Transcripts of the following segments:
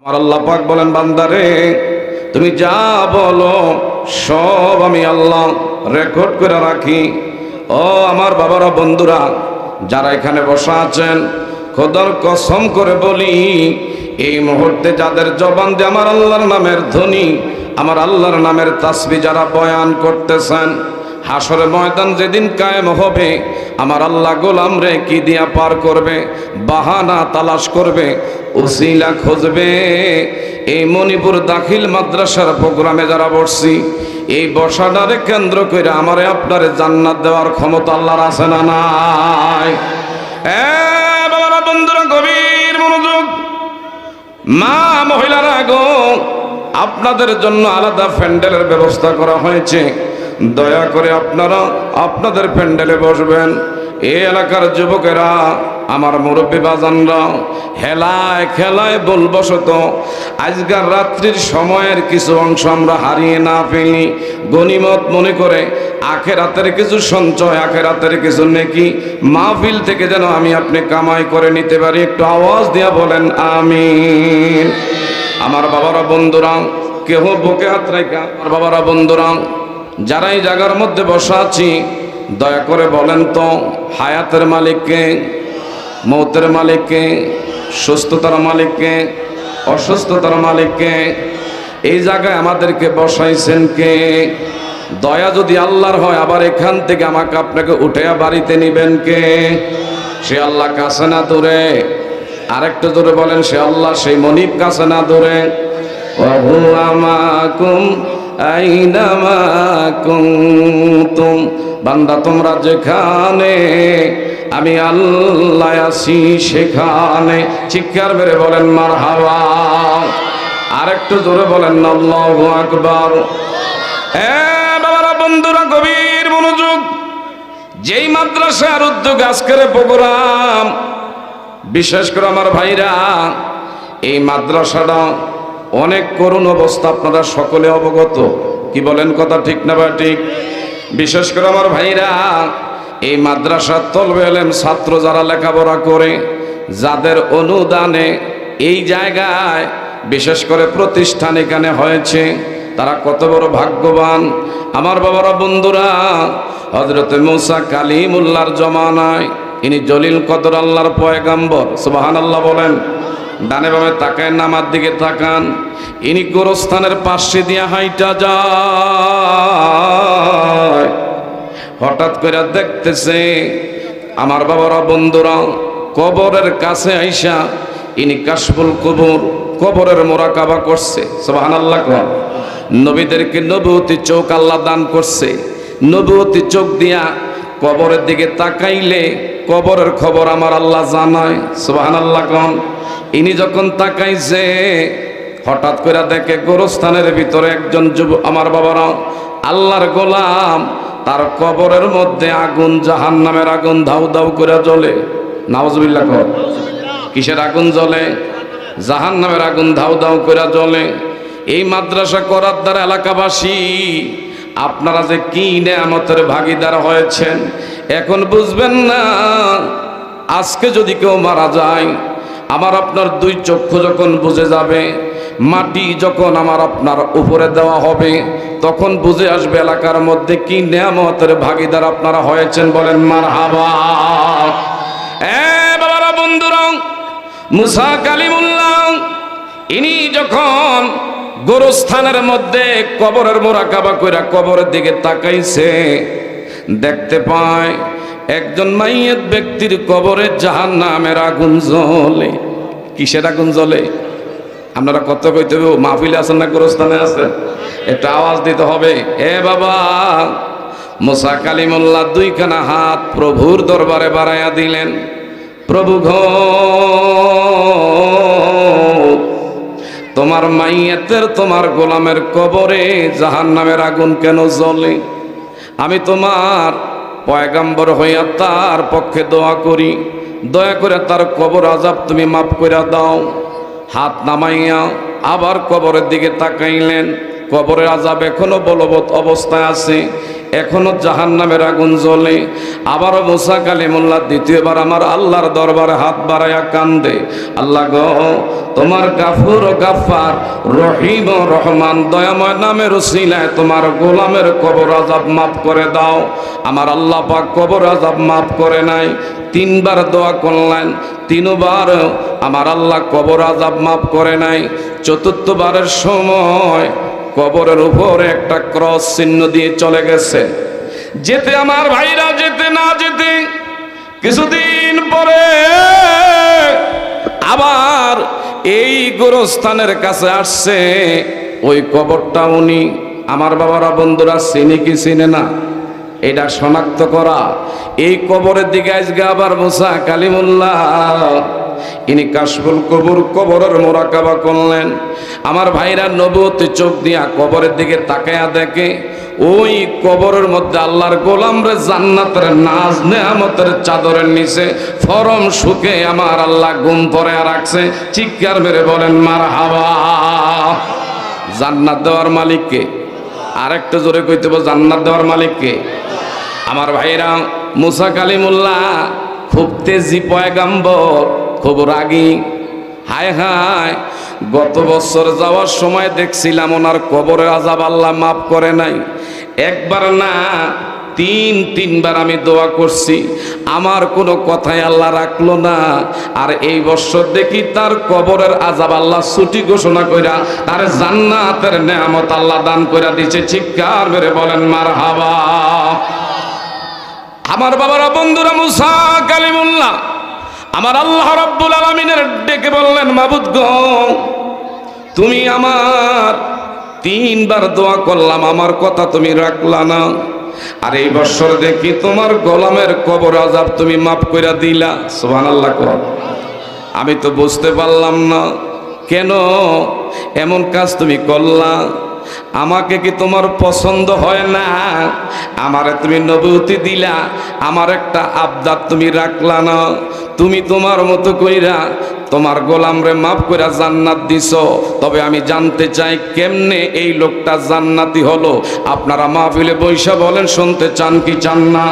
আমার আল্লাহ পাক বলেন, বান্দারে তুমি যা বলো সব আমি আল্লাহ রেকর্ড করে রাখি। ও আমার বাবারা, বন্ধুরা যারা এখানে বসা আছেন, খোদার কসম করে বলি, এই মুহূর্তে যাদের জবান দিয়ে আমার আল্লাহর নামের ধ্বনি, আমার আল্লাহর নামের তাসবিহ যারা বয়ান করতেছেন, হাসরের ময়দান যেদিন কায়েম হবে, আমার আল্লাহ গোলাম রে কি দিয়া পার করবে, বাহানা তালাশ করবে, উসিলা খুঁজবে। এই মণিপুর দাখিল মাদ্রাসার প্রোগ্রামে যারা বসছি, এই বসাটারে কেন্দ্র করে আমারে আপনারে জান্নাত দেওয়ার ক্ষমতা আল্লাহর আছে না নাই? বাবারা, বন্ধুরা, গভীর মনোযোগ। মা মহিলারা গো, আপনাদের জন্য আলাদা প্যান্ডেলের ব্যবস্থা করা হয়েছে। দয়া করে আপনারা আপনাদের প্যান্ডেলে বসবেন। এই এলাকার যুবকেরা, আমার মুরব্বী বাজানরা, হেলায় খেলায় বলবশত আজকের রাত্রির সময়ের কিছু অংশ আমরা হারিয়ে না ফেলি, গনিমত মনে করে আখেরাতের কিছু সঞ্চয়, আখেরাতের কিছু নেকি মাহফিল থেকে যেন আমি আপনি কামাই করে নিতে পারি। একটু আওয়াজ দিয়া বলেন আমিন। আমার বাবারা, বন্ধুরা, কেহ বুকে হাত রাখা, আমার বাবারা, বন্ধুরা যারা এই জায়গার মধ্যে বসা আছি, দয়া করে বলেন তো, হায়াতের মালিককে, মৌতের মালিককে, সুস্থতার মালিককে, অসুস্থতার মালিককে? এই জায়গায় আমাদেরকে বসাইছেন কে? দয়া যদি আল্লাহর হয়, আবার এখান থেকে আমাকে আপনাকে উঠে বাড়িতে নিবেন কে? সে আল্লাহ কাছে না দূরে? আরেকটু জোরে বলেন, সে আল্লাহ সেই মনিব কাছে না দূরে? আইনামা কুনতুম, বান্দা তোমরা যেখানে, আমি আল্লাহ আছি সেখানে। চিৎকার মেরে বলেন মারহাবা। আরেকটু জোরে বলেন আল্লাহু আকবার। বাবারা, বন্ধুরা, গভীর মনোযোগ। যেই মাদ্রাসার উদ্যোগ আজকের প্রোগ্রাম, বিশেষ করে আমার ভাইরা, এই মাদ্রাসাটা অনেক করুণ অবস্থা, আপনারা সকলে অবগত। কি বলেন, কথা ঠিক না বা ঠিক? বিশেষ করে আমার ভাইরা, এই মাদ্রাসার তলবে এলেম ছাত্র যারা লেখাপড়া করে, যাদের অনুদানে এই জায়গায় বিশেষ করে প্রতিষ্ঠান এখানে হয়েছে, তারা কত বড় ভাগ্যবান। আমার বাবারা, বন্ধুরা, হযরতে মুসা কালিমুল্লাহর জমানায় ইনি জলিল কদর আল্লাহর পয়গাম্বর, সুবহানাল্লাহ বলেন। ডানে বামে তাকায়, নামার দিকে তাকান। ইনি গোরস্থানের পাশে দিয়া হাইটা যায়, হঠাৎ করে দেখতেছে আমার বাবারা, বন্ধুরা, কবরের কাছে আইসা ইনি কাশফুল কবর, কবরের মোরাকাবা করছে। সুবহানাল্লাহ। নবীদেরকে নবুয়তি চোখ আল্লাহ দান করছে। নবুয়তি চোখ দিয়া কবরের দিকে তাকাইলে কবরের খবর আমার আল্লাহ জানায়। সুবহানাল্লাহ। ইনি যখন তাকাইছে, হঠাৎ করে দেখে গোরস্থানের ভিতরে একজন যুবক, আমার বাবারা, আল্লাহর গোলাম, তার কবরের মধ্যে আগুন, জাহান্নামের আগুন ধাউ ধাউ করে জ্বলে। নাউজুবিল্লাহ। কিসের আগুন জ্বলে? জাহান্নামের আগুন ধাউ ধাউ করে জ্বলে। এই মাদ্রাসা করার দ্বারা এলাকাবাসী, আপনারা যে কি নেয়ামতের ভাগীদার হয়েছেন এখন বুঝবেন না। আজকে যদি কেউ মারা যায়, আমার আপনার দুই চক্ষু যখন বুঝে যাবে, মাটি যখন আমার আপনার উপরে দেওয়া হবে, তখন বুঝে আসবে এলাকার মধ্যে কি নেয়ামতের ভাগীদার আপনারা হয়েছেন। বলেন মারহাবা। বাবারা, বন্ধুরা, মুসা কালিমুল্লাহ ইনি যখন গোরস্থানের মধ্যে কবরের মোরাকাবা কইরা কবরের দিকে তাকাইছে, দেখতে পায় একজন মাইয়েত ব্যক্তির কবরে জাহান্নামের আগুন জ্বলে। কিসের আগুন জ্বলে? আপনারা কত কইতে হবে? মাহফিলে আছেন না গোরস্থানে আছেন? একটা আওয়াজ দিতে হবে। বাবা, মুসা কালিমুল্লাহ দুইখানা হাত প্রভুর দরবারে বাড়াইয়া দিলেন। প্রভু গো, তোমার মাইয়াতের, তোমার গোলামের কবরে জাহান্নামের আগুন কেন জ্বলে? আমি তোমার পয়গাম্বর হইয়া তার পক্ষে দোয়া করি, দয়া করে তার কবর আযাব তুমি মাফ করে দাও। হাত নামাইয়া আবার কবরের দিকে তাকাইলেন, কবরের আযাব এখনো বলবৎ অবস্থায় আছে। এখনো জাহান্নামের আগুন জ্বলে। আবারও মুসা কালিমুল্লাহ দ্বিতীয়বার আমার আল্লাহর দরবারে হাত বাড়াইয়া কান্দে, আল্লাহ গো, তোমার গাফুর ও গাফফার, রহিম ও রহমান দয়াময় নামের উসিলায় তোমার গোলামের কবর আযাব মাফ করে দাও। আমার আল্লাহ পাক কবর আযাব মাফ করে নাই। তিনবার দোয়া করলেন, তিনবার আমার আল্লাহ কবর আযাব মাফ করে নাই। চতুর্থবারের সময় কবরের উপরে একটা ক্রস চিহ্ন দিয়ে চলে গেছে। যেতে আমার ভাইরা, যেতে না যেতে কিছুদিন পরে আবার এই গোরস্থানের কাছে আসছে। ওই কবরটা উনি আমার বাবারা বন্ধুরা চিনি কি চিনে না, এটা শনাক্ত করা। এই কবরের দিকে আজকে আবার মুসা কালিমুল্লাহ ইনি কাশফুল কবর, কবরের মোরাকাবা করলেন। আমার ভাইরা নবুয়তের চোখ দিয়া কবরের দিকে তাকায়া দেখে ওই কবরের মধ্যে আল্লাহর গোলামরে জান্নাতের নাজ নেয়ামতের চাদরের নিচে ফরম সুখে আমার আল্লাহ গুম পরে রাখছে। চিৎকার মেরে বলেন মারহাবা। জান্নাত দেওয়ার মালিককে আরেকটা জোরে কইতে হবে, জান্নাত দেওয়ার মালিককে। আমার ভাইরা মুসা কালিমুল্লাহ খুব তেজি পয়গাম্বর, খুব রাগী। হায় হায়, গত বছর যাওয়ার সময় দেখছিলাম ওনার কবরের আযাব আল্লাহ মাফ করে নাই। একবার না তিনবার আমি দোয়া করছি, আমার কোনো কথাই আল্লাহ রাখলো না। আর এই বছর দেখি তার কবরের আযাব আল্লাহ ছুটি ঘোষণা কইরা তার জান্নাতের নেয়ামত আল্লাহ দান কইরা দিয়েছে। চিৎকার মেরে বলেন মারহাবা। আমার বাবারা বন্ধুরা, মুসা কালিমুল্লাহ আমার আল্লাহ রাব্বুল আলামিনের ডেকে বললেন, মাবুদ গো, তুমি আমার তিনবার দোয়া করলাম, আমার কথা তুমি রাখলা না। আর এই বছর দেখি তোমার গোলামের কবর আযাব তুমি মাফ কইরা দিলা। সুবহানাল্লাহ কর। আমি তো বুঝতে পারলাম না কেন এমন কাজ তুমি করলা। আমাকে কি তোমার পছন্দ হয় না? আমারে তুমি নবুয়তি দিলা, আমার একটা আবদার তুমি রাখলা না। তুমি তোমার মতো কইরা তোমার গোলামরে মাফ কইরা জান্নাত দিছো। তবে আমি জানতে চাই কেমনে এই লোকটা জান্নাতি হলো। আপনারা মাহফিলে বৈশা বলেন, শুনতে চান কি চান না?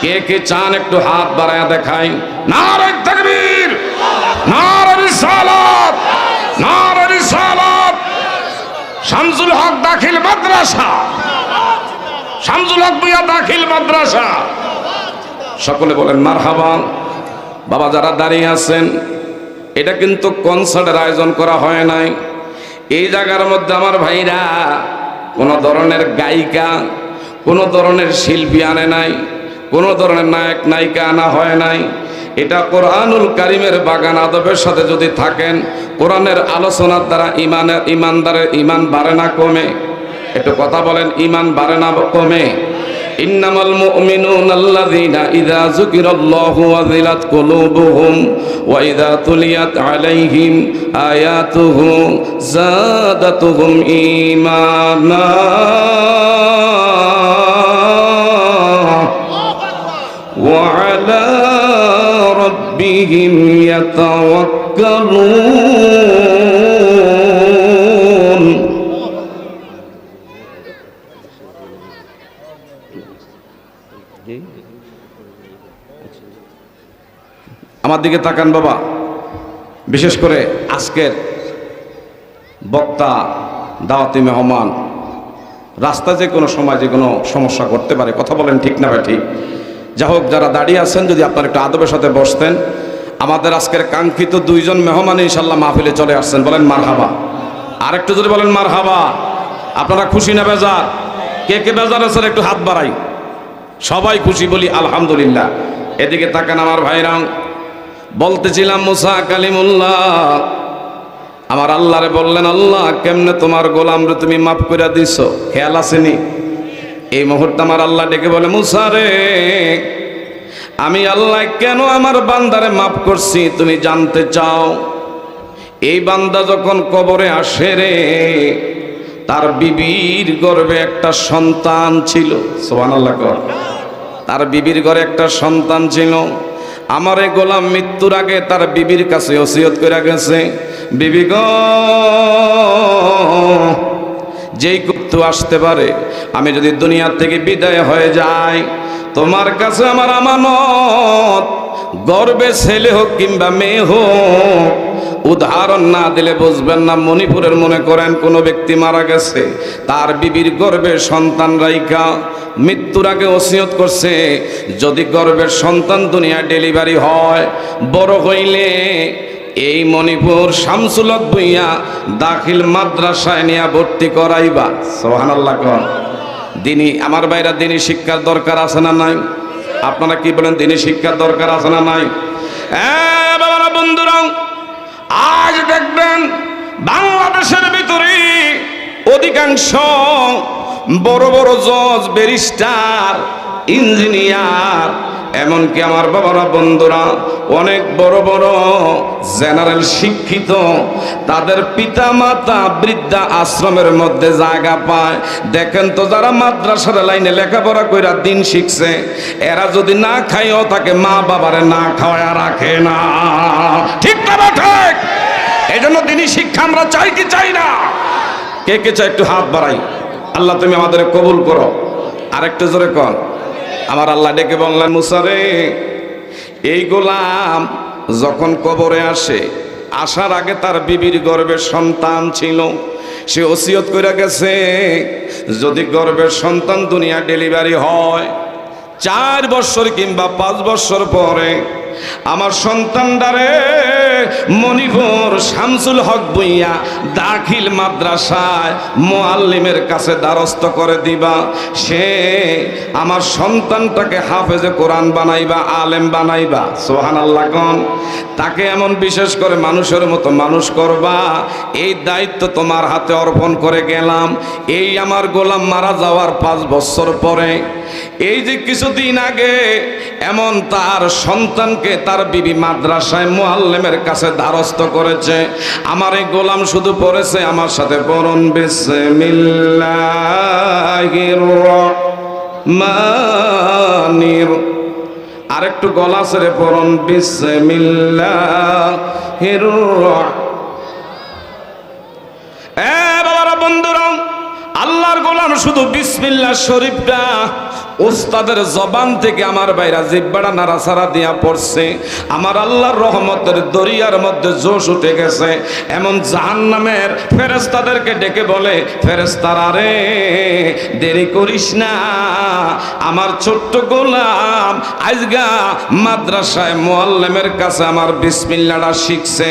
কে কে চান একটু হাত বাড়ায়া দেখাই। নারে তাকবীর, নারে রিসালাত, নারে রিসালাত। শামসুল হক দাখিল মাদ্রাসা, শামসুল হক ভূঁইয়া দাখিল মাদ্রাসা। সকলে বলেন মারহাবা। বাবা যারা দাঁড়িয়ে আছেন, এটা কিন্তু কনসার্টের আয়োজন করা হয় নাই। এই জায়গার মধ্যে আমার ভাইরা কোনো ধরনের গায়িকা, কোনো ধরনের শিল্পী আনে নাই, কোনো ধরনের নায়ক নায়িকা আনা হয় নাই। এটা কোরআনুল কারিমের বাগান আদবের সাথে যদি থাকেন, কোরআনের আলোচনার দ্বারা ইমানদারের ইমান বাড়ে না কমে? একটু কথা বলেন, ইমান বাড়ে না কমে? ইন্নামাল মুমিনুনা আল্লাযীনা ইযা যুকিরাল্লাহু ওয়াজিলাত কুলুবুহুম ওয়া ইযা তুলিয়াত আলাইহিম আয়াতুহু যাদাতুহুম ঈমানা। ওয়া আলা রাব্বিহিম ইয়াতাওয়াক্কালুন। আমার দিকে তাকান বাবা। বিশেষ করে আজকের বক্তা, দাওয়াতি মেহমান, রাস্তা যে কোনো সময় যে কোনো সমস্যা করতে পারে। কথা বলেন ঠিক না ভাই? ঠিক। যা হোক, যারা দাঁড়িয়ে আছেন যদি আপনার একটু আদবের সাথে বসতেন। আমাদের আজকের কাঙ্ক্ষিত দুইজন মেহমান ইনশাল্লাহ মাহফিলে চলে আসছেন। বলেন মারহাবা। আরেকটু যদি বলেন মারহাবা। আপনারা খুশি না বেজার? কে কে বেজার আছেন একটু হাত বাড়াই। সবাই খুশি, বলি আলহামদুলিল্লাহ। এদিকে তাকান আমার ভাইরা। বলতেছিলাম মুসা কালিমুল্লাহ আমার আল্লাহরে বললেন, আল্লাহ কেমনে তোমার গোলামরে তুমি মাফ করে দিছো? খেয়াল আসেনি? এই মুহূর্তে আমার আল্লাহ ডেকে বলে, মুসা রে, আমি আল্লাহ কেন আমার বান্দারে মাফ করছি তুমি জানতে চাও? এই বান্দা যখন কবরে আসে রে, তার বিবির গর্ভে একটা সন্তান ছিল। সুবহানাল্লাহ কর। তার বিবির ঘরে একটা সন্তান ছিল। আমার এই গোলাম মৃত্যুর আগে তার বিবির কাছে ওসিয়ত করে গেছে, বিবি গো, যেই করতে আসতে পারে। আমি যদি দুনিয়া থেকে বিদায় হয়ে যাই, তোমার কাছে আমার আমানত, গর্বে ছেলে হোক কিংবা মেয়ে হোক, উদাহরণ না দিলে বুঝবেন না। মণিপুরের মনে করেন কোনো ব্যক্তি মারা গেছে, তার বিবির গর্ভে সন্তান রাইখা মৃত্যুর আগে ওসিয়ত করছে, যদি গর্ভের সন্তান দুনিয়া ডেলিভারি হয়, বড় হইলে এই মণিপুর শামসুল হক ভূঁইয়া দাখিল মাদ্রাসায় নিয়ে ভর্তি করাইবা। সুবহানাল্লাহ। কোন দিনই আমার ভাইরা দিনই শিক্ষার দরকার আছে না নাই? আপনারা কি বলেন, দিনই শিক্ষার দরকার আছে না নাই? হ্যাঁ বাবারা, বন্ধুরা, আজ দেখবেন বাংলাদেশের ভিতরে অধিকাংশ বড় বড় জজ, ব্যারিস্টার, ইঞ্জিনিয়ার, এমনকি আমার বাবারা, বন্ধুরা, অনেক বড় বড় জেনারেল শিক্ষিত, তাদের পিতা মাতা বৃদ্ধা আশ্রমের মধ্যে জায়গা পায়। দেখেন তো, যারা মাদ্রাসার লাইনে লেখাপড়া কইরা দিন শিখছে, এরা যদি না খাইও তাকে মা বাবারে না খাওয়ায় রাখে না। ঠিক না ঠিক? এই জন্য দিনই শিক্ষা আমরা চাই কি চাই না? কে কে চাই একটু হাত বাড়াই। আল্লাহ তুমি আমাদের কবুল করো। আরেকটু জোরে কর। আমার আল্লাহ ডেকে বললেন, মুসা রে, এই গোলাম যখন কবরে আসে, আসার আগে তার বিবির গর্ভে সন্তান ছিল, সে ওসিয়ত করে গেছে, যদি গর্ভের সন্তান দুনিয়া ডেলিভারি হয় 4 বছর কিংবা 5 বছর পরে আমার সন্তানটারে মণিপুর শামসুল হক ভূঁইয়া দাখিল মাদ্রাসায় মুআল্লিমের কাছে দ্বারস্থ করে দিবা। সে আমার সন্তানটাকে হাফেজে কোরআন বানাইবা, আলেম বানাইবা। সুবহানাল্লাহ। কোন তাকে এমন বিশেষ করে মানুষের মতো মানুষ করবা। এই দায়িত্ব তোমার হাতে অর্পণ করে গেলাম। এই আমার গোলাম মারা যাওয়ার 5 বছর পরে, এই যে কিছুদিন আগে এমন তার সন্তানকে তার বিবি মাদ্রাসায় মুআল্লিমের কাছে দ্বারস্থ করেছে। আমার এই গোলাম শুধু পড়েছে, আমার সাথে পড়ুন, বিসমিল্লাহির রহমানির, আরেকটু গলা ছেড়ে পড়ুন, বিসমিল্লাহির বাবারা, বন্ধুরা, আল্লাহর গোলাম শুধু বিসমিল্লাহ শরীফটা উস্তাদের জবান থেকে আমার ভাইরা জিহ্বাটা নাড়াচাড়া দিয়া পড়ছে। আমার আল্লাহর রহমতের দরিয়ার মধ্যে জোশ উঠে গেছে। এমন জাহান্নামের ফেরেশতাদেরকে ডেকে বলে, ফেরেশতারা রে, দেরি করিস না, আমার ছোট্ট গোলাম আজগা মাদ্রাসায় মুআল্লিমের কাছে আমার বিসমিল্লাহটা শিখছে,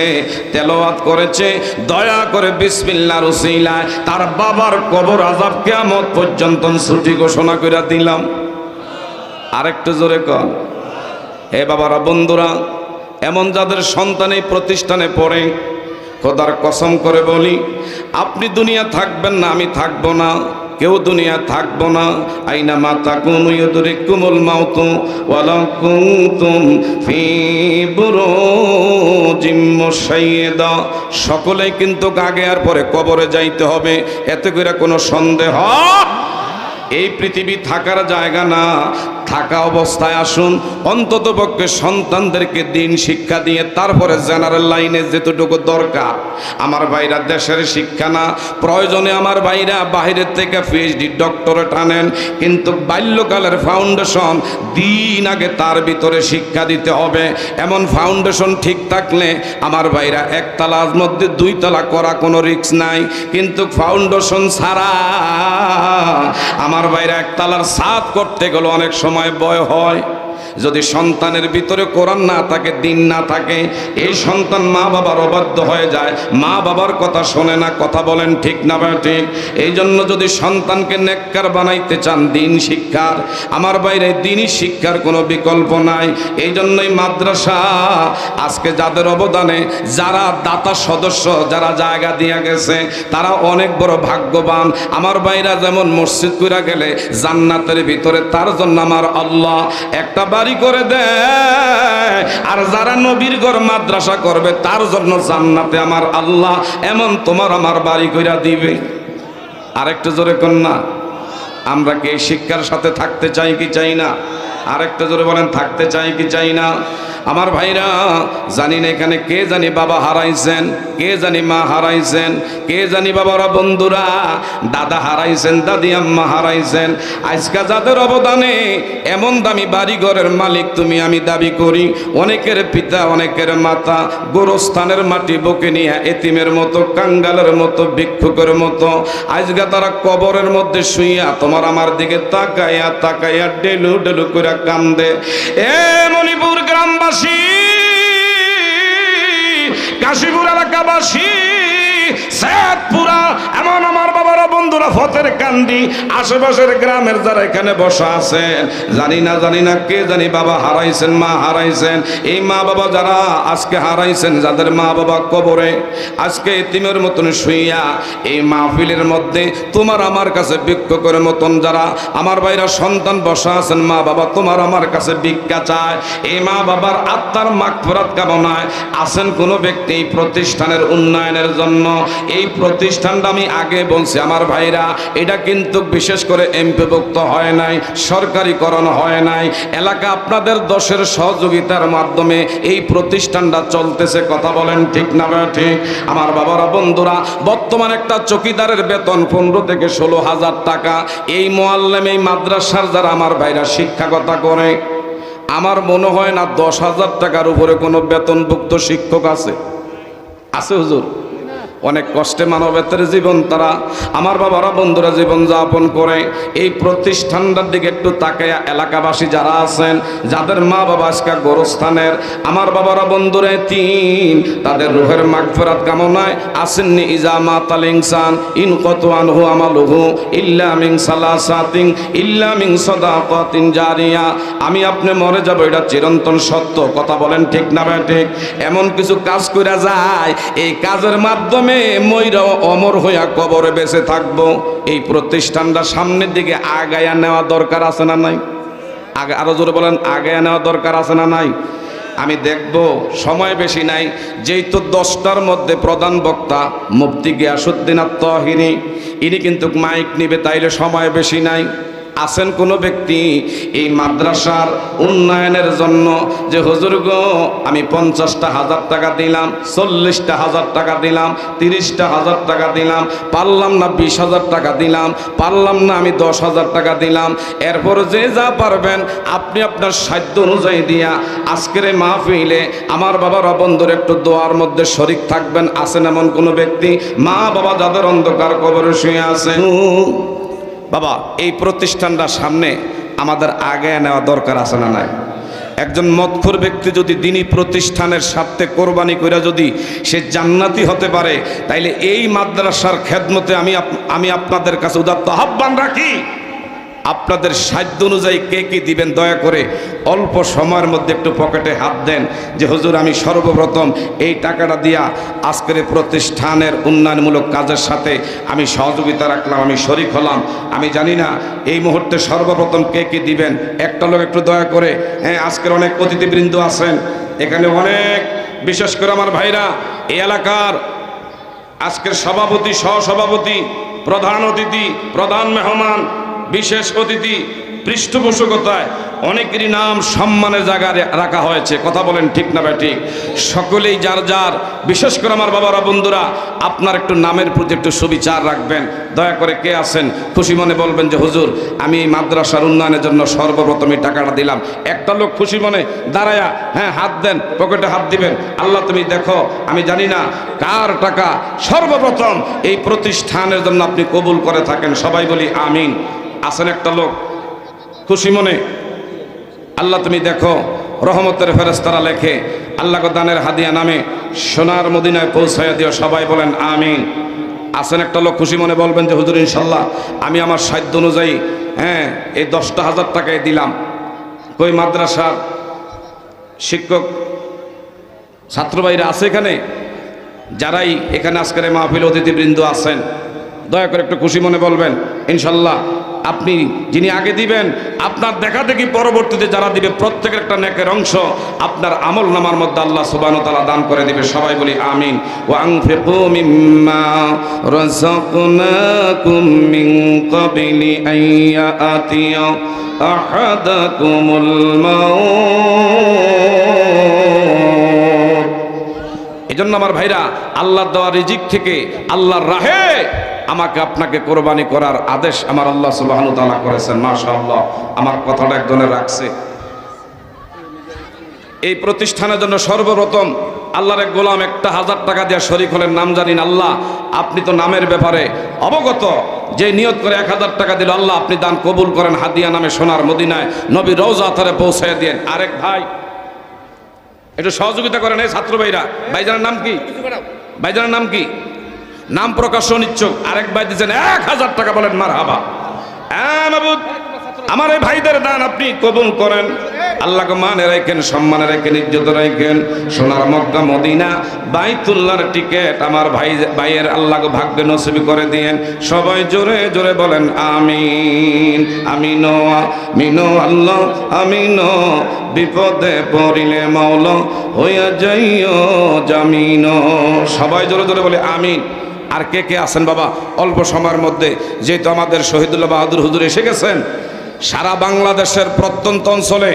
তেলাওয়াত করেছে, দয়া করে বিসমিল্লাহর উসিলায় তার বাবার কবর আযাব কিয়ামত পর্যন্ত ছুটি ঘোষণা করে দিলাম। আরেকটু জোরে কর। হে বাবারা, বন্ধুরা, এমন যাদের সন্তান এই প্রতিষ্ঠানে পড়ে, খোদার কসম করে বলি, আপনি দুনিয়া থাকবেন না, আমি থাকবো না, কেউ দুনিয়া থাকবো না। আইনা মা তাকুনু ইউদরিকুমুল মাউতু ওয়ালাউ কুনতুম ফি বুরুজিম মুশাইয়্যাদা, সকলেই কিন্তু আগে আর পরে কবরে যাইতে হবে, এতে করে কোনো সন্দেহ। এই পৃথিবী থাকার জায়গা না। থাকা অবস্থায় আসুন, অন্তত পক্ষে সন্তানদেরকে দিন শিক্ষা দিয়ে তারপরে জেনারেল লাইনে যেটুকু দরকার। আমার ভাইরা দেশের শিক্ষা না, প্রয়োজনে আমার ভাইরা বাইরের থেকে পিএইচডি ডক্টরেট আনেন, কিন্তু বাল্যকালের ফাউন্ডেশন দিন আগে তার ভিতরে শিক্ষা দিতে হবে। এমন ফাউন্ডেশন ঠিক থাকলে আমার ভাইরা একতলার মধ্যে 2 তলা করা কোনো রিস্ক নাই, কিন্তু ফাউন্ডেশন ছাড়া আমার ভাইরা একতলার ছাদ করতে গেলে অনেক সময় ভয় হয়। যদি সন্তানের ভিতরে কোরআন না থাকে, দিন না থাকে, এই সন্তান মা বাবার অবাধ্য হয়ে যায়, মা বাবার কথা শোনে না। কথা বলেন ঠিক না ঠিক? এই জন্য যদি সন্তানকে নেককার বানাইতে চান, দিন শিক্ষার, আমার বাইরে দিনই শিক্ষার কোনো বিকল্প নাই। এই জন্যই মাদ্রাসা আজকে যাদের অবদানে, যারা দাতা সদস্য, যারা জায়গা দিয়ে গেছে, তারা অনেক বড় ভাগ্যবান। আমার বাইরা যেমন মসজিদ কইরা গেলে জান্নাতের ভিতরে তার জন্য আমার আল্লাহ একটা বাড়ি করে দেয়, আর যারা নবীর ঘর মাদ্রাসা করবে তার জন্য জান্নাতে আমার আল্লাহ এমন তোমার আমার বাড়ি কইরা দিবে। আরেকটু জোরে কন্যা, আমরা কি এই শিক্ষার সাথে থাকতে চাই কি চাই না? আরেকটু জোরে বলেন, থাকতে চাই কি চাই না? আমার ভাইরা, জানি না এখানে কে জানি বাবা হারাইছেন, কে জানি মা হারাইছেন, কে জানি বাবারা বন্ধুরা দাদা হারাইছেন, দাদি আম্মা হারাইছেন। আজকে যাদের অবদানে এমন দামি বাড়ি ঘরের মালিক তুমি আমি দাবি করি, অনেকের পিতা অনেকের মাতা গোরস্থানের মাটি বুকে নিয়ে এতিমের মতো, কাঙ্গালের মতো, ভিক্ষুকের মতো আজকে তারা কবরের মধ্যে শুইয়া তোমার আমার দিকে তাকাইয়া তাকাইয়া ডেলু ডেলু করে কান্দে। এ মণিপুর গ্রামবাসী, কাশীপুর এলাকাবাসী, সৈয়দপুরা, এমন আমার বাবারা বন্ধুরা ফতের কান্দি আশেপাশের গ্রামের যারা এখানে বসা আছেন, জানি না কে জানি বাবা হারাইছেন, মা হারাইছেন। এই মা বাবা যারা আজকে হারাইছেন, যাদের মা বাবা কবরে আজকে এতিমের মতন শুইয়া এই মাহফিলের মধ্যে তোমার আমার কাছে ভিক্ষুকের মতন যারা আমার ভাইরা সন্তান বসা আছেন, মা বাবা তোমার আমার কাছে ভিক্ষা চায়। এই মা বাবার আত্মার মাগফিরাত কামনায় আছেন কোনো ব্যক্তি এই প্রতিষ্ঠানের উন্নয়নের জন্য। এই প্রতিষ্ঠানটা আমি আগে বলছি আমার ভাইরা, এটা কিন্তু বিশেষ করে এমপিভুক্ত হয় নাই, সরকারিকরণ হয় নাই। এলাকা আপনাদের দশের সহযোগিতার মাধ্যমে এই প্রতিষ্ঠানটা চলতেছে। কথা বলেন ঠিক না ঠিক? আমার বাবারা বন্ধুরা, বর্তমান একটা চকিদারের বেতন 15 থেকে 16,000 টাকা। এই মোয়াল্লেম, এই মাদ্রাসার যারা আমার ভাইরা শিক্ষকতা করে, আমার মনে হয় না 10,000 টাকার উপরে কোনো বেতনভুক্ত শিক্ষক আছে। আছে হুজুর? অনেক কষ্টে মানবেতর জীবন তারা আমার বাবারা বন্ধুরা জীবন যাপন করে। এই প্রতিষ্ঠানটার দিকে একটু তাকায়া এলাকাবাসী যারা আছেন, যাদের মা বাবা আজকে গোরস্থানের, আমার বাবারা বন্ধুরা তিন, তাদের রুহের মাগফিরাত কামনায় আসেননি। ইজা মাতাল ইনসান ইন কতু আনহু আমালুহু ইল্লা মিন সালাসাতিন ইল্লা মিন সাদাকাতিন জারিয়া। আমি আপনি মরে যাব, এটা চিরন্তন সত্য। কথা বলেন ঠিক না ঠিক? এমন কিছু কাজ কইরা যায়, এই কাজের মাধ্যমে মইরা অমর হইয়া কবরে বেঁচে থাকবো। এই প্রতিষ্ঠানটা সামনের দিকে আগায়া নেওয়া দরকার আছে না নাই? আগে আরো জোরে বলেন, আগায়া নেওয়া দরকার আছে না নাই? আমি দেখব, সময় বেশি নাই, যেই তো 10টার মধ্যে প্রধান বক্তা মুফতি গিয়াসউদ্দিন আত-তাহিরি, ইনি কিন্তু মাইক নিবে, তাইলে সময় বেশি নাই। আছেন কোনো ব্যক্তি এই মাদ্রাসার উন্নয়নের জন্য যে হুজুর গো আমি 50,000 টাকা দিলাম, 40,000 টাকা দিলাম, 30,000 টাকা দিলাম, পারলাম না 20,000 টাকা দিলাম, পারলাম না আমি 10,000 টাকা দিলাম, এরপর যে যা পারবেন আপনি আপনার সাধ্য অনুযায়ী দিয়া আজকের এই মাহফিলে আমার বাবারা বন্ধুর একটু দোয়ার মধ্যে শরীক থাকবেন। আছেন এমন কোনো ব্যক্তি? মা বাবা যাদের অন্ধকার কবরে শুয়ে আছে, বাবা এই প্রতিষ্ঠানটা সামনে আমাদের আগে নেওয়া দরকার আছে না নাই? একজন মদখোর ব্যক্তি যদি দিনী প্রতিষ্ঠানের স্বার্থে কোরবানি করে যদি সে জান্নাতি হতে পারে, তাইলে এই মাদ্রাসার খেদমতে আমি আপনাদের কাছে উদাত্ত আহ্বান রাখি, আপনাদের সাধ্য অনুযায়ী কে কি দিবেন দয়া করে অল্প সময়ের মধ্যে একটু পকেটে হাত দেন, যে হুজুর আমি সর্বপ্রথম এই টাকাটা দিয়া আজকের প্রতিষ্ঠানের উন্নয়নমূলক কাজের সাথে আমি সহযোগিতা রাখলাম, আমি শরিক হলাম। আমি জানি না এই মুহূর্তে সর্বপ্রথম কে কি দিবেন, একটা লোক একটু দয়া করে। হ্যাঁ, আজকের অনেক অতিথিবৃন্দ আছেন এখানে, অনেক বিশেষ করে আমার ভাইরা এই এলাকার আজকের সভাপতি, সহসভাপতি, প্রধান অতিথি, প্রধান মেহমান, বিশেষ অতিথি, পৃষ্ঠপোষকতায় অনেকেরই নাম সম্মানের জায়গায় রাখা হয়েছে। কথা বলেন ঠিক না ঠিক? সকলেই যার যার, বিশেষ করে আমার বাবারা বন্ধুরা আপনার একটু নামের প্রতি একটু সুবিচার রাখবেন। দয়া করে কে আছেন খুশি মনে বলবেন যে হুজুর আমি এই মাদ্রাসার উন্নয়নের জন্য সর্বপ্রথম এই টাকাটা দিলাম। একটা লোক খুশি মনে দাঁড়ায়া হ্যাঁ হাত দেন, পকেটে হাত দিবেন। আল্লাহ তুমি দেখো, আমি জানি না কার টাকা সর্বপ্রথম এই প্রতিষ্ঠানের জন্য আপনি কবুল করে থাকেন। সবাই বলি আমিন। আছেন একটা লোক খুশি মনে, আল্লাহ তুমি দেখো, রহমতের ফেরেশতারা লেখে আল্লাহ দানের হাদিয়া নামে সোনার মদিনায় পৌঁছাইয়া দিও। সবাই বলেন আমিন। আছেন একটা লোক খুশি মনে বলবেন যে হুজুর ইনশাল্লাহ আমি আমার সাধ্য অনুযায়ী হ্যাঁ এই 10,000 টাকায় দিলাম। কই মাদ্রাসার শিক্ষক ছাত্র ভাইরা আছে এখানে, যারাই এখানে আজকের মাহফিল অতিথিবৃন্দ আছেন, দয়া করে একটু খুশি মনে বলবেন ইনশাল্লাহ আপনি যিনি আগে দিবেন, আপনার দেখা দেখি পরবর্তীতে যারা দিবে প্রত্যেকের একটা নেকের অংশ আপনার আমল নামার মধ্যে আল্লাহ সুবহানাহু ওয়া তাআলা দান করে দিবে। সবাই বলি আমিন। ওয়া আনফিকু মিম্মা রাযাকনাকুম মিন ক্বাবলি আন ইয়াতিয়া আহাদাকুমুল মাউত জন্য আমার ভাইরা, আল্লাহর দেওয়া রিজিক থেকে আল্লাহর রাহে আমাকে আপনাকে কোরবানি করার আদেশ আমার আল্লাহ সুবহানাহু ওয়া তাআলা করেছেন। মাশাআল্লাহ, আমার কথাটা একজনের রাখছে। এই প্রতিষ্ঠানের জন্য সর্বপ্রথম আল্লাহর এক গোলাম 1000 টাকা দিয়ে শরীক হলেন। নাম জানিন আল্লাহ, আপনি তো নামের ব্যাপারে অবগত। যে নিয়ত করে 1000 টাকা দিল, আল্লাহ আপনি দান কবুল করেন। হাদিয়া নামে সোনার মদিনায় নবীর রওজা তারে পৌঁছায় দেন। আরেক ভাই একটু সহযোগিতা করেন। এই ছাত্র ভাইরা, ভাইজানের নাম কি? ভাইজানের নাম কি? নাম প্রকাশ অনিচ্ছুক। আরেক ভাই দিচ্ছেন 1000 টাকা, বলেন মারহাবা। মাবুদ, আমার এই ভাইদের দান আপনি কবুল করেন। আল্লাহকে মানে রাখেন, সম্মানে রাখেন, ইজ্জত রাখেন। সোনার মক্কা মদিনা বাইতুল্লাহর টিকেট আমার ভাইয়ের আল্লাহকে ভাগ্যে নসিব করে দিয়েন। সবাই জোরে জোরে বলেন আমিন। আমিন আমিন আল্লাহ আমিন। বিপদে পড়িলে মাওলা হইয়া যাইও জামিন। সবাই জোরে জোরে বলে আমিন। আর কে কে আছেন বাবা অল্প সময়ের মধ্যে? যেহেতু আমাদের শহীদুল্লাহ বাহাদুর হুজুর এসে গেছেন, সারা বাংলাদেশের প্রত্যন্ত অঞ্চলে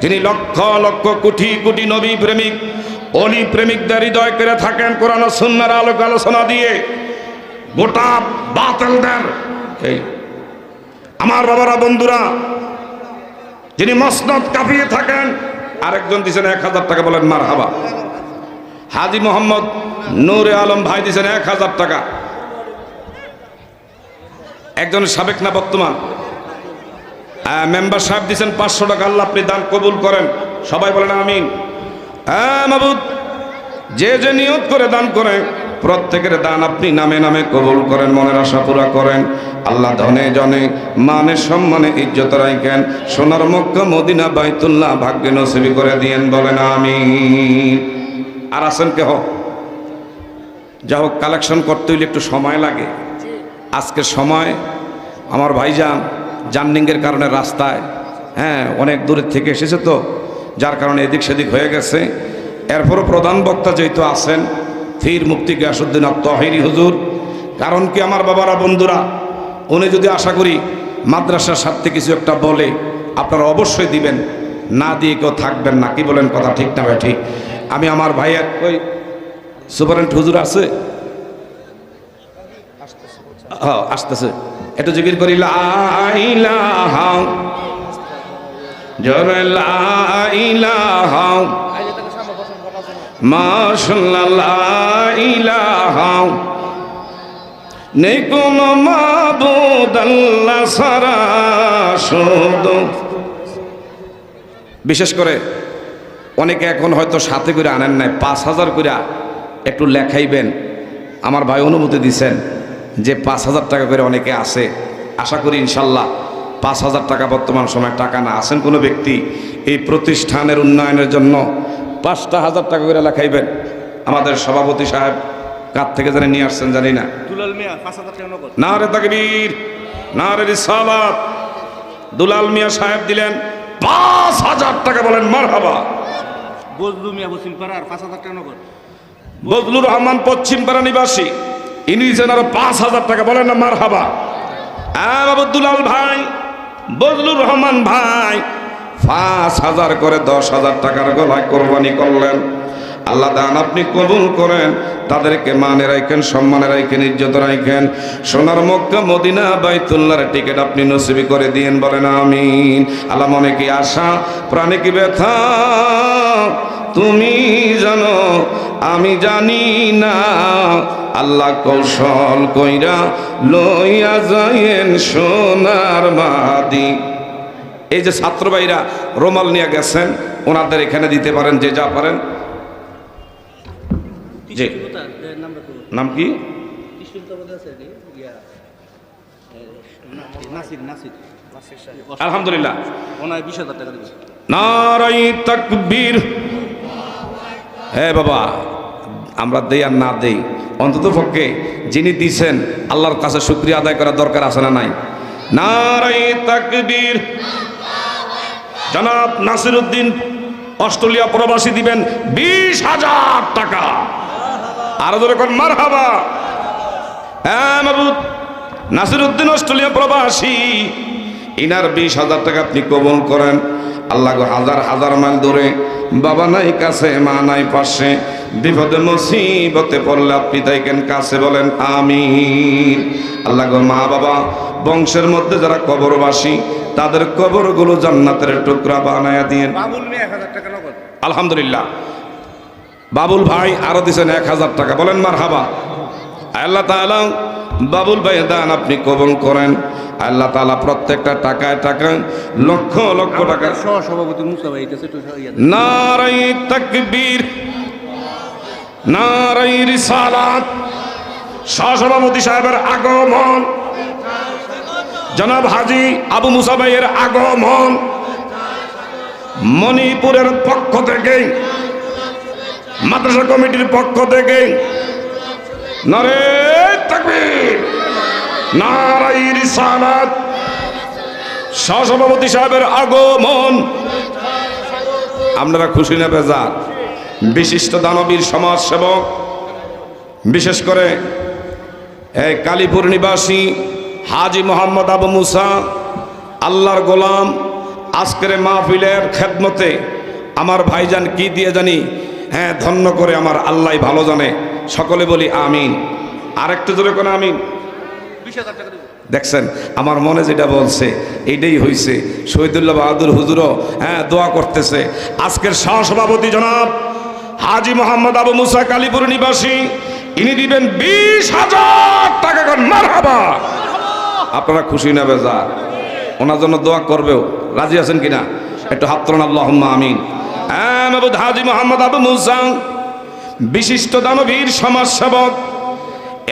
তিনি লক্ষ লক্ষ কোটি কোটি নবী প্রেমিক অলি প্রেমিকদের হৃদয় করে থাকেন। কোরআন ও সুন্নাহর আলোক আলোচনা দিয়ে গোটা বাতিলদের, এই আমার বাবারা বন্ধুরা, যিনি মসনদ কাঁপিয়ে থাকেন। আরেকজন দিয়েছেন 1000 টাকা, বলেন মারহাবা। হাজী মোহাম্মদ নূরে আলম ভাই দিয়েছেন 1000 টাকা। একজন সাবেক না বর্তমান মেম্বার সাহেব দিয়েছেন 500 টাকা। আল্লাহ আপনি দান কবুল করেন। সবাই বলেন আমিন। মাবুদ, যে যে নিয়ত করে দান করে প্রত্যেকের দান আপনি নামে নামে কবুল করেন, মনের আশা পুরা করেন। আল্লাহ ধনে জনে মানে সম্মানে ইজ্জত রাখেন। সোনার মক্কা মদিনা বাইতুল্লাহ ভাগ্যে নসিব করে দিয়েন, বলেন আমিন। আর আছেন কেহ? যা হোক, কালেকশন করতে হইলে একটু সময় লাগে। আজকের সময় আমার ভাইজান জার্নিংয়ের কারণে রাস্তায় অনেক দূরের থেকে এসেছে, তো যার কারণে এদিক সেদিক হয়ে গেছে। এরপরও প্রধান বক্তা যেহেতু আছেন ফির মুফতি গিয়াসউদ্দিন আত-তাহিরি হুজুর, কারণ কি আমার বাবারা বন্ধুরা, উনি যদি আশা করি মাদ্রাসার স্বার্থে কিছু একটা বলে আপনারা অবশ্যই দিবেন, না দিয়ে কেউ থাকবেন না। কি বলেন? কথা ঠিক না ভাই? ঠিক। আমি আমার ভাইয়ের ওই সুপারেন্ট হুজুর আছে, আসতেছে, একটু জিকির করি লা ইলাহা জোরে লা ইলাহা মাশাআল্লাহ লা ইলাহা নেই কোনো মাবুদ আল্লাহ ছাড়া শুধু। বিশেষ করে অনেকে এখন হয়তো সাথে করে আনেন নাই, 5000 করে একটু লেখাইবেন। আমার ভাই অনুমতি দিছেন যে 5000 টাকা করে অনেকে আছে। আশা করি ইনশাল্লাহ 5000 টাকা বর্তমান সময় টাকা না। আছেন কোনো ব্যক্তি এই প্রতিষ্ঠানের উন্নয়নের জন্য 5000 টাকা করে লেখাইবেন। আমাদের সভাপতি সাহেব কার থেকে জানি নিয়ে আসছেন জানি না, দুলাল মিয়া 5000 টাকা নগদ। নারে তাকবীর, নারে রিসালাত। দুলাল মিয়া সাহেব দিলেন 5000 টাকা, বলেন মারহাবা। বজলু মিয়া পশ্চিমপাড়া আর 5000 টাকা নগদ। বজলুর রহমান পশ্চিমপাড়া নিবাসী, ইনি দিয়েছেন আরো 5000 টাকা, বলেন না মারহাবা। বাবু দুলাল ভাই, বজলুর রহমান ভাই 5000 করে 10000 টাকার গলায় কোরবানি করলেন। আল্লাহ দান আপনি কবুল করেন, তাদেরকে মানে রাখেন, সম্মানে রাখেন, ইজ্জত রাখেন। সোনার মক্কা মদিনা বাইতুল্লাহর টিকিট আপনি নসিবি করে দিয়েন, বলেন আমিন। আল্লাহ মনে কি আশা, প্রাণে কি ব্যথা তুমি জানো, আমি জানি না। আল্লাহ কৌশল কইরা লইয়া যায়েন সোনার মাদি। এই যে ছাত্র ভাইরা রুমাল নিয়ে গেছেন, ওনাদের এখানে দিতে পারেন যে যা পারেন। জি, নাম কি? আলহামদুলিল্লাহ, নারায়ে তাকবীর। হ্যাঁ বাবা, আমরা দেই আর না দেই, অন্তত পক্ষে যিনি দিছেন আল্লাহর কাছে শুকরিয়া আদায় করা দরকার আছে না নাই? নারায়ে তাকবীর। জনাব নাসিরউদ্দিন অস্ট্রেলিয়া প্রবাসী দিবেন 20000 টাকা। আরো জোরে কোন মারহাবা। হ্যাঁ মাবুদ, নাসিরউদ্দিন অস্ট্রেলিয়া প্রবাসী, ইনার 20000 টাকা আপনি কবুল করেন। আল্লাহ হাজার হাজার মাইল দূরে, বাবা নাই কাছে, মা নাই পাশে, বিপদে মুসিবতে পড়লে আপনি থাকেন কাছে বলেন আমিন। আল্লাহ গো মা বাবা বংশের মধ্যে যারা কবরবাসী তাদের কবরগুলো জান্নাতের টুকরা বানায়া দিয়েন। বাবুল মেয়ে 1000 টাকা নগদ। আলহামদুলিল্লাহ, বাবুল ভাই আরো দিয়েছেন 1000 টাকা, বলেন মারহাবা। আল্লাহ তাআলা বাবুল ভাই দান আপনি কবুল করেন। আল্লাহ তাআলা প্রত্যেকটা টাকায় টাকায় লক্ষ লক্ষ টাকা। সহসভাপতি মুসা ভাই এটা একটু নারাই তাকবীর, নারাই রিসালাত। সহসভাপতি সাহেবের আগমন, জনাব হাজী আবু মুসা ভাইয়ের আগমন, মণিপুরের পক্ষ থেকে মাদ্রাসা কমিটির পক্ষ থেকে নারে তাকবীর, নারাই রিসালাত। সহসভাপতি সাহেবের আগমন। আপনারা খুশি না বেজার? বিশিষ্ট দানবীর সমাজসেবক, বিশেষ করে এই কালীপুর নিবাসী হাজী মোহাম্মদ আবু মুসা আল্লাহর গোলাম, আজকের মাহফিলের খেদমতে আমার ভাইজান কি দিয়ে জানি ধন্য করে আমার আল্লাহ ভালো জানে। সকলে বলি আমিন। আরেকটু জোরে করে আমিন। 20000 টাকা দেব। দেখছেন আমার মনে যেটা বলছে এইটাই হয়েছে। শহীদুল্লাহ বাহাদুর হুজুরও দোয়া করতেছে। আজকের সহসভাপতি জনাব হাজী মোহাম্মদ আবু মুসা কালীপুর নিবাসী, ইনি দিবেন 20,000 টাকা করে। মারহাবা। আপনারা খুশি না বেজার? ওনার জন্য দোয়া করবেও রাজি আছেন কিনা? একটু হাত তোলেন, আল্লাহুম্মা আমিন। মাহমুদ হাজী মোহাম্মদ আবু মুসা বিশিষ্ট দানবীর সমাজসেবক,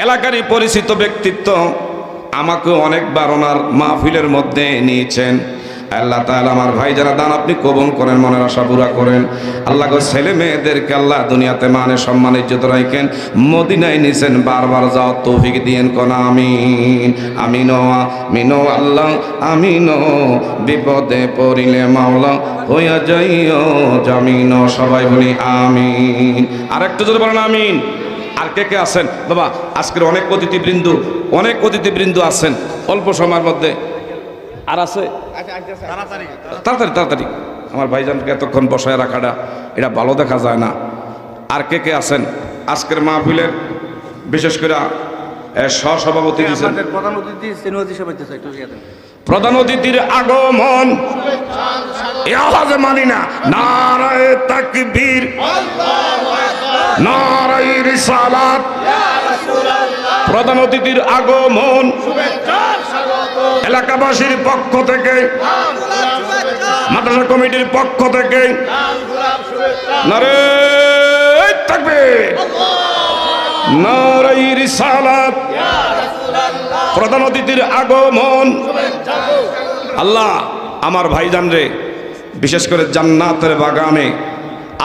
এলাকারই পরিচিত ব্যক্তিত্ব। আমাকে অনেকবার ওনার মাহফিলের মধ্যে নিয়েছেন। আল্লাহ তাআলা আমার ভাই যারা দান আপনি কবুল করেন, মনের আশা পুরা করেন। আল্লাহ গো ছেলে মেয়েদেরকে আল্লাহ দুনিয়াতে মানে সম্মান ইজ্জত রাখেন, মদিনায় নিছেন, বারবার যাও তৌফিক দিয়েন কোন আমিন। আমিনো আমিনো আল্লাহ আমিনো, বিপদে পড়িলে মাওলা হইয়া যাইও জামিন। সবাই বলি আমিন। আর একটু যদি বলেন আমিন। আর কে কে আছেন বাবা? আজকের অনেক অতিথিবৃন্দ আছেন অল্প সময়ের মধ্যে। আর আছে তাড়াতাড়ি তাড়াতাড়ি, আমার ভাইজানকে এতক্ষণ বসায় রাখাটা এটা ভালো দেখা যায় না। আর কে কে আছেন আজকের মাহফিলের? বিশেষ করে সহসভাপতি দিয়েছেন, প্রধান অতিথি সেনুয়াজি সাহেব আছে, একটু ইয়া দেন। প্রধান অতিথির আগমন এ আওয়াজে মানি না। নারায়ে তাকবীর, নারায়ে রিসালাত। প্রধান অতিথির আগমন এলাকাবাসীর পক্ষ থেকে, মাদ্রাসা কমিটির পক্ষ থেকে নারায়ে তাকবীর, নারায়ে রিসালাত। প্রধান অতিথির আগমন। আল্লাহ আমার ভাইজান রে বিশেষ করে জান্নাতের বাগানে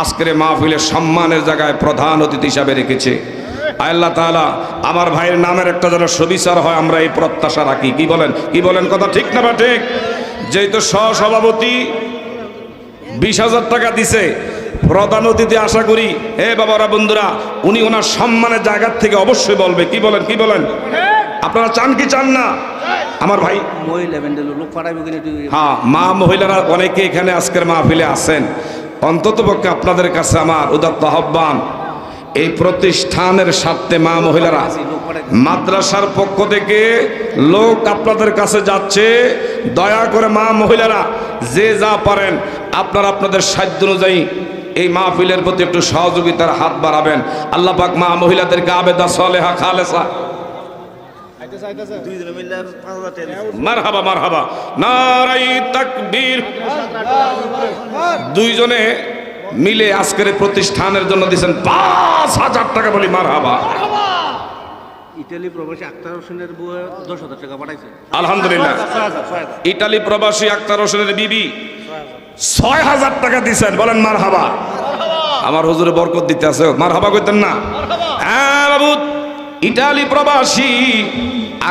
আজকের মাহফিলের সম্মানের জায়গায় প্রধান অতিথি হিসাবে রেখেছে। আল্লাহ তাআলা আমার ভাইয়ের নামের একটা যেন সুবিচার হয়, আমরা এই প্রত্যাশা রাখি। কি বলেন কথা ঠিক না বা ঠিক? যেহেতু সহসভাপতি 20,000 টাকা দিছে, প্রধান অতিথি আশা করি বাবারা বন্ধুরা উনি ওনার সম্মানের জায়গা থেকে অবশ্যই বলবে। কি বলেন? আপনারা চান কি চান না? আমার ভাই মহিলা ব্যান্ডেল লোক পাঠাইবো কিনা একটু। হ্যাঁ, মা মহিলারা অনেকে এখানে আজকের মাহফিলে আছেন। অন্ততপক্ষে আপনাদের কাছে আমার উদাত্ত আহ্বান, এই প্রতিষ্ঠানের স্বার্থে মা মহিলারা, মাদ্রাসার পক্ষ থেকে লোক আপনাদের কাছে যাচ্ছে, দয়া করে মা মহিলারা যে যা পারেন আপনারা আপনাদের সাধ্য অনুযায়ী এই মাহফিলের প্রতি একটু সহযোগিতার হাত বাড়াবেন। আল্লাহ পাক মা মহিলাদেরকে আবেদা সালেহা খালেসা মারহাবা মারহাবা নারায়ে তাকবীর। দুইজনে মিলে আজকের প্রতিষ্ঠানের জন্য দিয়েছেন 5,000 টাকা। বলি মারহাবা। ইতালি প্রবাসী আক্তার হোসেনের বউ 10,000 টাকা পাঠাইছে। আলহামদুলিল্লাহ। ইতালি প্রবাসী আক্তার হোসেনের বিবি 6,000 টাকা দিয়েছেন। বলেন মারহাবা। আমার হুজুরে বরকত দিতে আছে, মারহাবা কইতেন না? হ্যাঁ বাবু, ইতালি প্রবাসী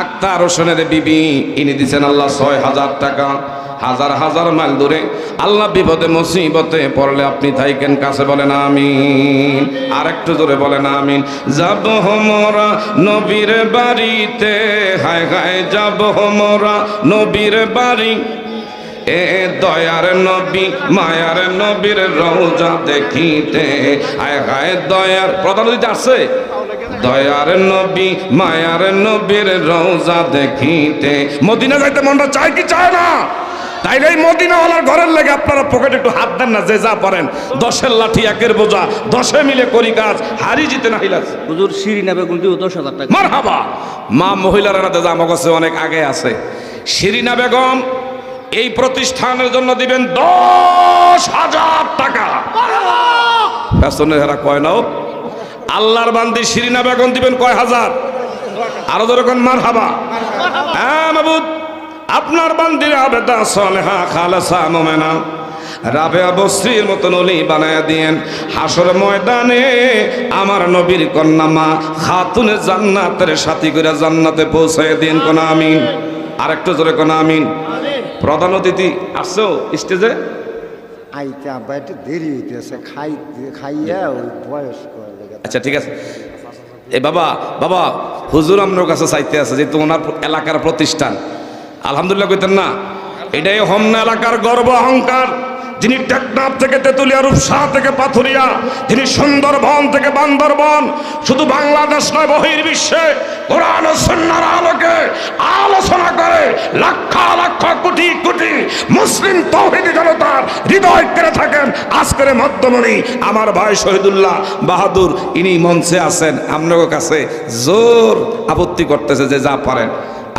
আক্তার হোসেনের বিবি ইনি দিচ্ছেন আল্লাহ 6,000 টাকা। হাজার হাজার মাইল দূরে আল্লাহ বিপদে মুসিবতে পড়লে আপনি থাইকেন কাছে, বলেন আমিন। আর একটু জোরে বলেন আমিন। যাব মোরা নবীর বাড়িতে, হায় হায় যাব মোরা নবীর বাড়ি, এ দয়ার নবী মায়ার নবীর রওজা দেখিতে, আয় হায় দয়ার প্রধান অতিথি আসছে, দয়ার নবী মায়ার নবীর রওজা দেখিতে। মদিনা যাইতে মনটা চায় কি চায় না? তাইলে এই মদিনাওয়ালার ঘরের লেগে আপনারা পকেটে একটু হাত দেন না, যে যা পারেন। 10-এর লাঠি 1-এর বোঝা, 10 মিলে করি কাজ, হারি জিতে না হিলাস। হুজুর শিরিনা বেগম দিব 10,000 টাকা। মারহাবা। মা মহিলারা না দাদা আমার কাছে অনেক আগে আছে। শিরিনা বেগম এই প্রতিষ্ঠানের জন্য দিবেন 10,000 টাকা। ফ্যাশনের হেরা কয় নাও। আল্লাহর বান্দি শিরিনা বেগম দিবেন কয় হাজার? আরো যেরকম মারহাবা। হ্যাঁ মাবুদ, আপনার বান্দির আবেদা সলেহা খালেসা মোমেনা রাবেয়া বস্রির মতন অলি বানায়া দিয়েন। হাসর ময়দানে আমার নবীর কন্যা মা খাতুনে জান্নাতের সাথী করে জান্নাতে পৌঁছায় দিন। কোন আমিন। আর একটু জোরে কোন আমিন। প্রধান অতিথি আসছো স্টেজে? আইতে আব্বা একটু দেরি হইতেছে, খাইয়া ওই বয়স্ক লেগে। আচ্ছা ঠিক আছে। এ বাবা বাবা হুজুর আপনার কাছে চাইতে আছে, যেহেতু ওনার এলাকার প্রতিষ্ঠান। আলহামদুলিল্লাহ কইতেন না? এটাই হোমনা এলাকার গর্ব অহংকার। যিনি টেকনাফ থেকে তেতুলিয়া, রূপসা থেকে পাথুরিয়া, যিনি সুন্দরবন থেকে বান্দরবন, শুধু বাংলাদেশ নয় বহির্বিশ্বে কোরআন ও সুন্নাহর আলোকে আলোচনা করে লক্ষ লক্ষ কোটি কোটি মুসলিম তৌহিদি জনতার হৃদয় কেড়ে থাকেন আজকের মধ্যমণি আমার ভাই শহীদুল্লাহ বাহাদুর। ইনি মঞ্চে আছেন, আপনার কাছে জোর আপত্তি করতেছে যে যা পারেন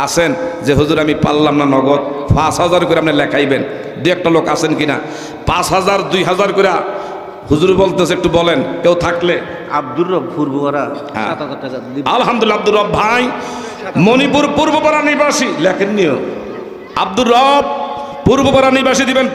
আসেন, যে হুজুর আমি পারলাম না, নগদ 5,000 করে আপনি লেখাইবেন। দু একটা লোক আছেন কিনা? 5,000 2,000 করে হুজুর বলতেছে, একটু বলেন কেউ থাকলে। আব্দুর রব পূর্বপাড়া হ্যাঁ। 7,000 টাকা দিব। আলহামদুলিল্লাহ। আব্দুর রব ভাই মণিপুর পূর্বপাড়া নিবাসী, লেখেন নিও। আব্দুর রব পূর্বপাড়া নিবাসী দিবেন